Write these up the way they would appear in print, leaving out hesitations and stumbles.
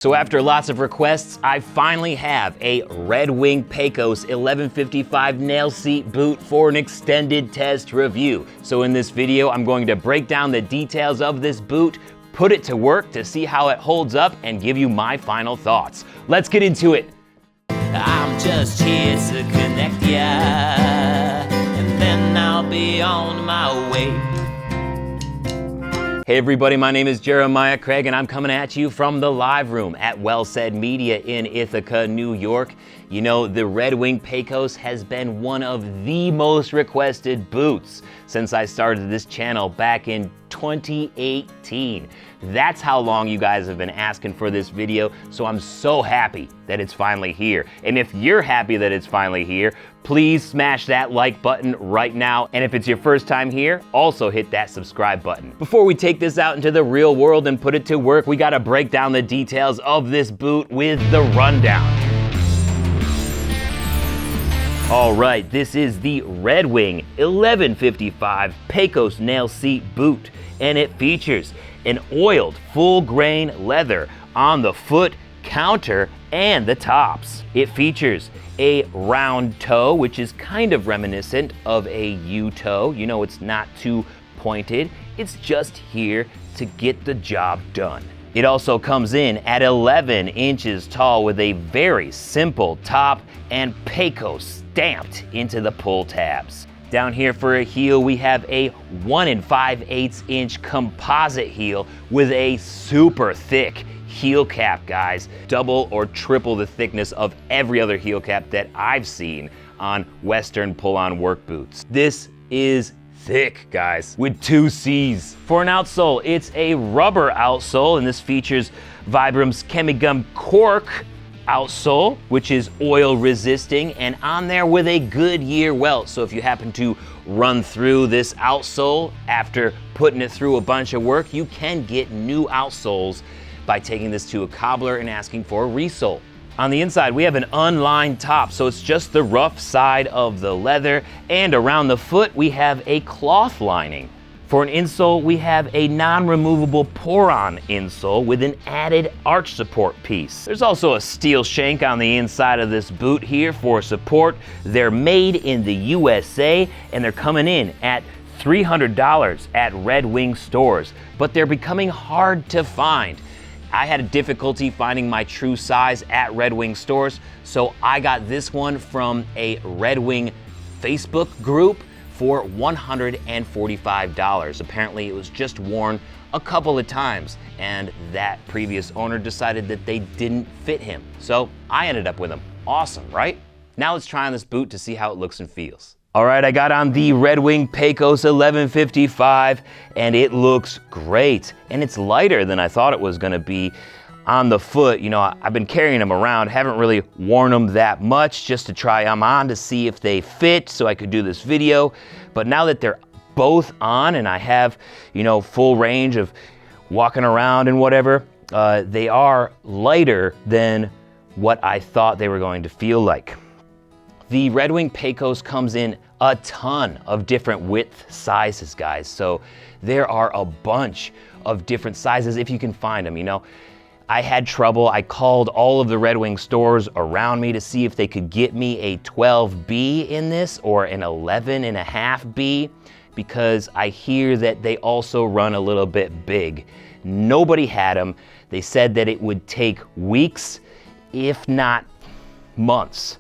So after lots of requests, I finally have a Red Wing Pecos 1155 NailSeat boot for an extended test review. So in this video, I'm going to break down the details of this boot, put it to work to see how it holds up, and give you my final thoughts. Let's get into it. I'm just here to connect ya, and then I'll be on my way. Hey everybody, my name is Jeremiah Craig and I'm coming at you from the live room at Well Said Media in Ithaca, New York. You know, the Red Wing Pecos has been one of the most requested boots since I started this channel back in 2018. That's how long you guys have been asking for this video, so I'm so happy that it's finally here. And if you're happy that it's finally here, please smash that like button right now. And if it's your first time here, also hit that subscribe button. Before we take this out into the real world and put it to work, we gotta break down the details of this boot with the rundown. All right, this is the Red Wing 1155 Pecos NailSeat boot, and it features an oiled full grain leather on the foot, counter, and the tops. It features a round toe, which is kind of reminiscent of a U-toe. You know, it's not too pointed. It's just here to get the job done. It also comes in at 11 inches tall with a very simple top and Pecos stamped into the pull tabs. Down here for a heel, we have a 1 5/8 inch composite heel with a super thick heel cap, guys. Double or triple the thickness of every other heel cap that I've seen on Western pull-on work boots. This is thick, guys, with 2 C's. For an outsole, it's a rubber outsole, and this features Vibrams Chemigum Cork outsole, which is oil resisting, and on there with a Goodyear welt. So if you happen to run through this outsole after putting it through a bunch of work, you can get new outsoles by taking this to a cobbler and asking for a resole. On the inside, we have an unlined top, so it's just the rough side of the leather, and around the foot, we have a cloth lining. For an insole, we have a non-removable pour-on insole with an added arch support piece. There's also a steel shank on the inside of this boot here for support. They're made in the USA, and they're coming in at $300 at Red Wing stores, but they're becoming hard to find. I had a difficulty finding my true size at Red Wing stores, so I got this one from a Red Wing Facebook group for $145. Apparently it was just worn a couple of times, and that previous owner decided that they didn't fit him. So I ended up with them. Awesome, right? Now let's try on this boot to see how it looks and feels. All right, I got on the Red Wing Pecos 1155, and it looks great. And it's lighter than I thought it was gonna be on the foot. You know, I've been carrying them around, haven't really worn them that much, just to try them on to see if they fit so I could do this video. But now that they're both on and I have, you know, full range of walking around and whatever, they are lighter than what I thought they were going to feel like. The Red Wing Pecos comes in a ton of different width sizes, guys. So there are a bunch of different sizes if you can find them, you know. I had trouble. I called all of the Red Wing stores around me to see if they could get me a 12B in this or an 11.5B, because I hear that they also run a little bit big. Nobody had them. They said that it would take weeks, if not months,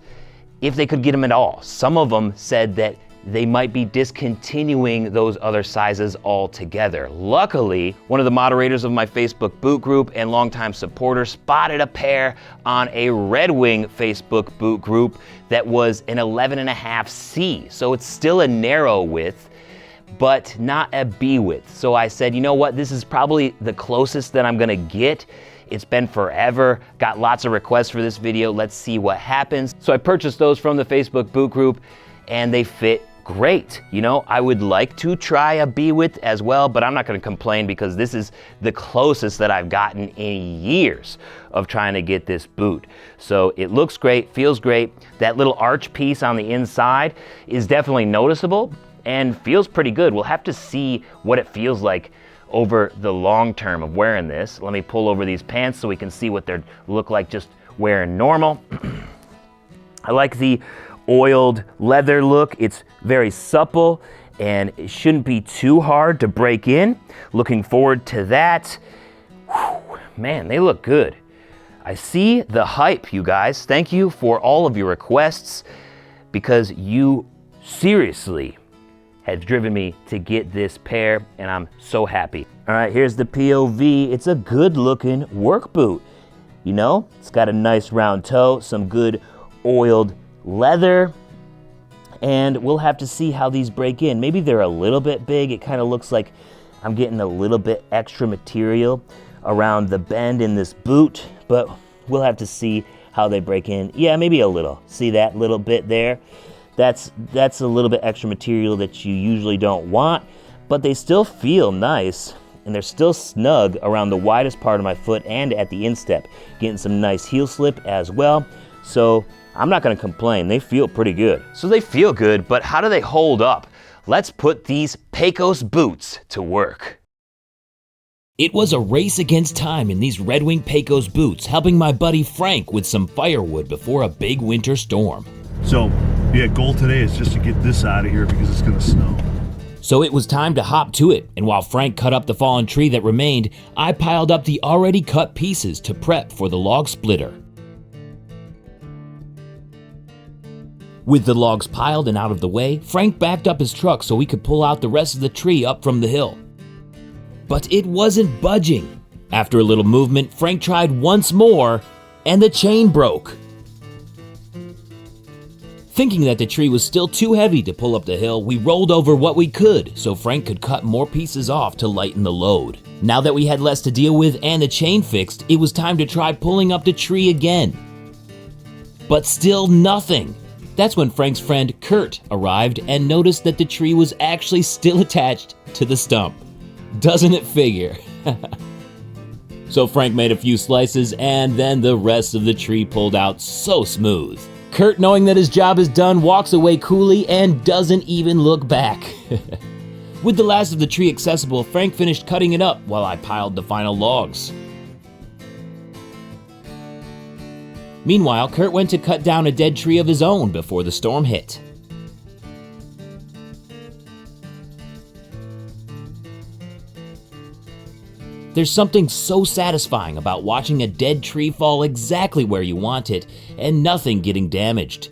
if they could get them at all. Some of them said that they might be discontinuing those other sizes altogether. Luckily, one of the moderators of my Facebook boot group and longtime supporter spotted a pair on a Red Wing Facebook boot group that was an 11.5C. So it's still a narrow width, but not a B width. So I said, you know what, this is probably the closest that I'm gonna get. It's been forever, got lots of requests for this video. Let's see what happens. So I purchased those from the Facebook boot group and they fit great. You know, I would like to try a B width as well, but I'm not gonna complain because this is the closest that I've gotten in years of trying to get this boot. So it looks great, feels great. That little arch piece on the inside is definitely noticeable and feels pretty good. We'll have to see what it feels like over the long term of wearing this. Let me pull over these pants so we can see what they look like just wearing normal. I like the oiled leather look. It's very supple and it shouldn't be too hard to break in. Looking forward to that. Whew, man, they look good. I see the hype, you guys. Thank you for all of your requests because you seriously have driven me to get this pair and I'm so happy. All right, here's the POV. It's a good looking work boot. You know, it's got a nice round toe, some good oiled leather, and we'll have to see how these break in. Maybe they're a little bit big. It kind of looks like I'm getting a little bit extra material around the bend in this boot, but we'll have to see how they break in. Yeah, maybe a little. See that little bit there? That's a little bit extra material that you usually don't want, but they still feel nice and they're still snug around the widest part of my foot and at the instep. Getting some nice heel slip as well. So I'm not gonna complain, they feel pretty good. So they feel good, but how do they hold up? Let's put these Pecos boots to work. It was a race against time in these Red Wing Pecos boots, helping my buddy Frank with some firewood before a big winter storm. So, yeah, goal today is just to get this out of here because it's gonna snow. So it was time to hop to it, and while Frank cut up the fallen tree that remained, I piled up the already cut pieces to prep for the log splitter. With the logs piled and out of the way, Frank backed up his truck so we could pull out the rest of the tree up from the hill. But it wasn't budging. After a little movement, Frank tried once more, and the chain broke. Thinking that the tree was still too heavy to pull up the hill, we rolled over what we could so Frank could cut more pieces off to lighten the load. Now that we had less to deal with and the chain fixed, it was time to try pulling up the tree again. But still nothing. That's when Frank's friend Kurt arrived and noticed that the tree was actually still attached to the stump. Doesn't it figure? So Frank made a few slices and then the rest of the tree pulled out so smooth. Kurt, knowing that his job is done, walks away coolly and doesn't even look back. With the last of the tree accessible, Frank finished cutting it up while I piled the final logs. Meanwhile, Kurt went to cut down a dead tree of his own before the storm hit. There's something so satisfying about watching a dead tree fall exactly where you want it and nothing getting damaged.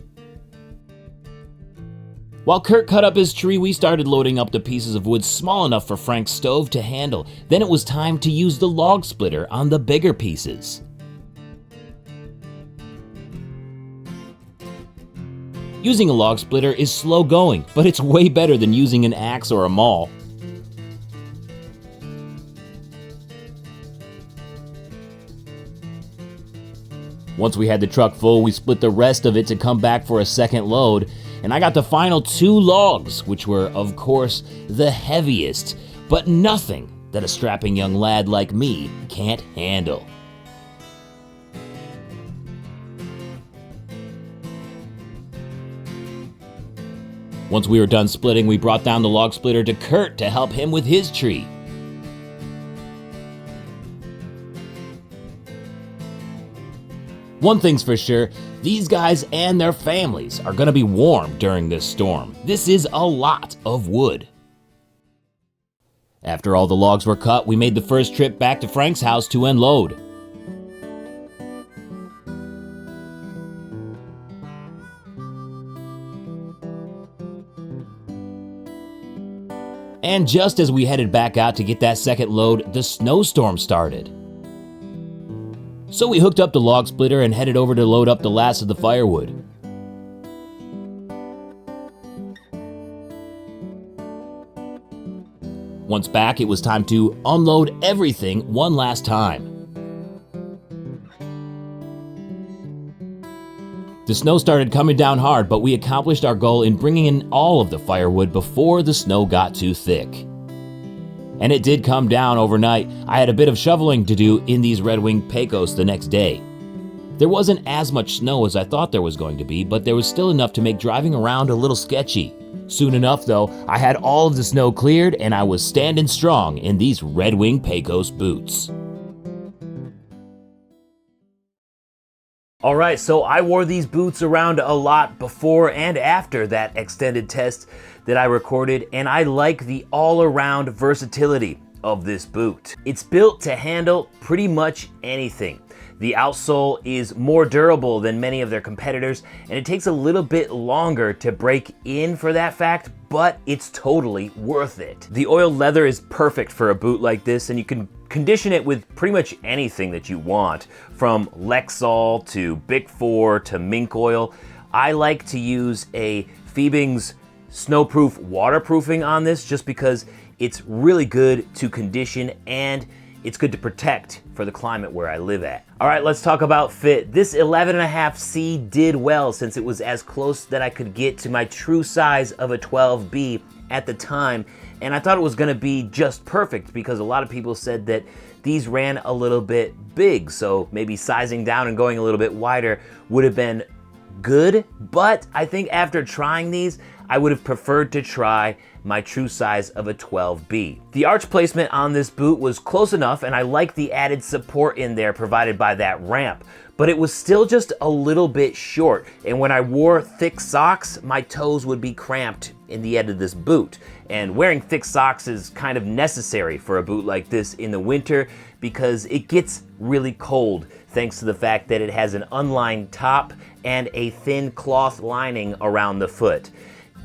While Kurt cut up his tree, we started loading up the pieces of wood small enough for Frank's stove to handle. Then it was time to use the log splitter on the bigger pieces. Using a log splitter is slow going, but it's way better than using an axe or a maul. Once we had the truck full, we split the rest of it to come back for a second load, and I got the final 2 logs, which were, of course, the heaviest, but nothing that a strapping young lad like me can't handle. Once we were done splitting, we brought down the log splitter to Kurt to help him with his tree. One thing's for sure, these guys and their families are gonna be warm during this storm. This is a lot of wood. After all the logs were cut, we made the first trip back to Frank's house to unload. And just as we headed back out to get that second load, the snowstorm started. So we hooked up the log splitter and headed over to load up the last of the firewood. Once back, it was time to unload everything one last time. The snow started coming down hard, but we accomplished our goal in bringing in all of the firewood before the snow got too thick. And it did come down overnight. I had a bit of shoveling to do in these Red Wing Pecos the next day. There wasn't as much snow as I thought there was going to be, but there was still enough to make driving around a little sketchy. Soon enough though, I had all of the snow cleared and I was standing strong in these Red Wing Pecos boots. Alright, so I wore these boots around a lot before and after that extended test that I recorded, and I like the all-around versatility of this boot. It's built to handle pretty much anything. The outsole is more durable than many of their competitors, and it takes a little bit longer to break in for that fact, but it's totally worth it. The oiled leather is perfect for a boot like this, and you can condition it with pretty much anything that you want, from Lexol to Bic 4 to mink oil. I like to use a Fiebing's snowproof waterproofing on this just because it's really good to condition and it's good to protect for the climate where I live at. All right, let's talk about fit. This 11.5C did well since it was as close that I could get to my true size of a 12B at the time, and I thought it was gonna be just perfect because a lot of people said that these ran a little bit big, so maybe sizing down and going a little bit wider would have been good, but I think after trying these, I would have preferred to try my true size of a 12B. The arch placement on this boot was close enough, and I like the added support in there provided by that ramp, but it was still just a little bit short, and when I wore thick socks, my toes would be cramped in the end of this boot. And wearing thick socks is kind of necessary for a boot like this in the winter because it gets really cold thanks to the fact that it has an unlined top and a thin cloth lining around the foot.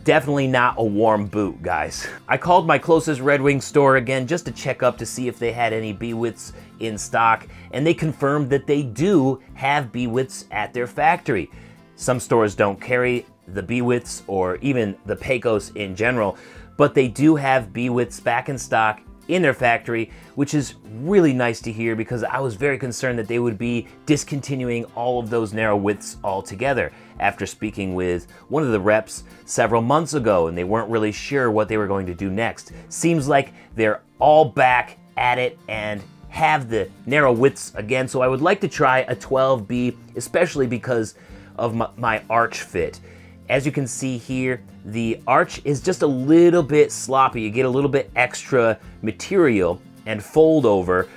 Definitely not a warm boot, guys. I called my closest Red Wing store again just to check up to see if they had any B-widths in stock, and they confirmed that they do have B-widths at their factory. Some stores don't carry the B-widths or even the Pecos in general, but they do have B-widths back in stock in their factory, which is really nice to hear because I was very concerned that they would be discontinuing all of those narrow widths altogether after speaking with one of the reps several months ago, and they weren't really sure what they were going to do next. Seems like they're all back at it and have the narrow widths again, so I would like to try a 12B, especially because of my arch fit. As you can see here, the arch is just a little bit sloppy. You get a little bit extra material and fold over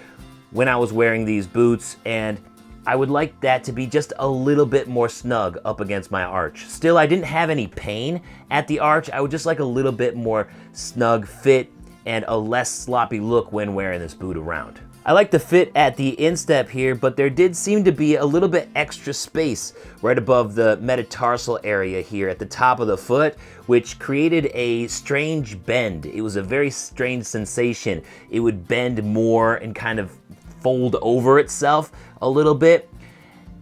when I was wearing these boots, and I would like that to be just a little bit more snug up against my arch. Still, I didn't have any pain at the arch. I would just like a little bit more snug fit and a less sloppy look when wearing this boot around. I like the fit at the instep here, but there did seem to be a little bit extra space right above the metatarsal area here at the top of the foot, which created a strange bend. It was a very strange sensation. It would bend more and kind of fold over itself a little bit.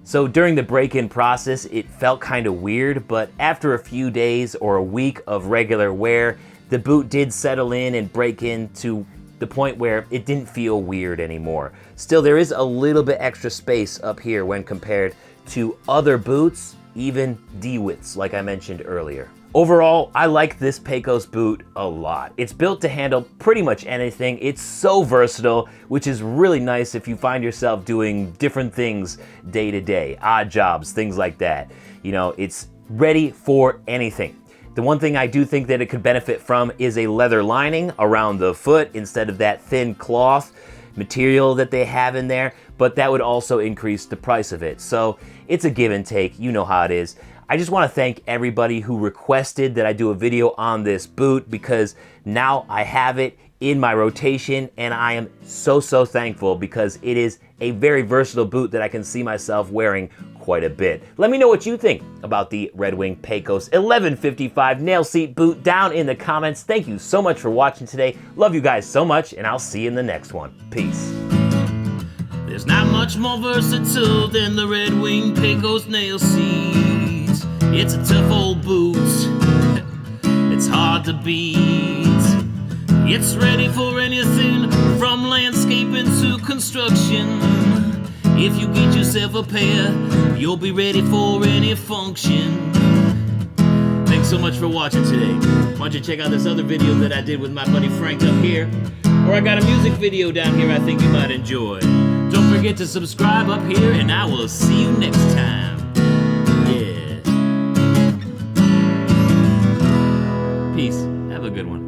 So during the break-in process, it felt kind of weird, but after a few days or a week of regular wear, the boot did settle in and break into the point where it didn't feel weird anymore. Still, there is a little bit extra space up here when compared to other boots, even D-widths, like I mentioned earlier. Overall, I like this Pecos boot a lot. It's built to handle pretty much anything. It's so versatile, which is really nice if you find yourself doing different things day to day, odd jobs, things like that. You know, it's ready for anything. The one thing I do think that it could benefit from is a leather lining around the foot instead of that thin cloth material that they have in there, but that would also increase the price of it. So it's a give and take, you know how it is. I just want to thank everybody who requested that I do a video on this boot because now I have it in my rotation and I am so thankful because it is a very versatile boot that I can see myself wearing quite a bit. Let me know what you think about the Red Wing Pecos 1155 NailSeat boot down in the comments. Thank you so much for watching today. Love you guys so much, and I'll see you in the next one. Peace. There's not much more versatile than the Red Wing Pecos NailSeat. It's a tough old boot. It's hard to beat. It's ready for anything from landscaping to construction. If you get yourself a pair, you'll be ready for any function. Thanks so much for watching today. Why don't you check out this other video that I did with my buddy Frank up here, or I got a music video down here I think you might enjoy. Don't forget to subscribe up here, and I will see you next time. Yeah. Peace. Have a good one.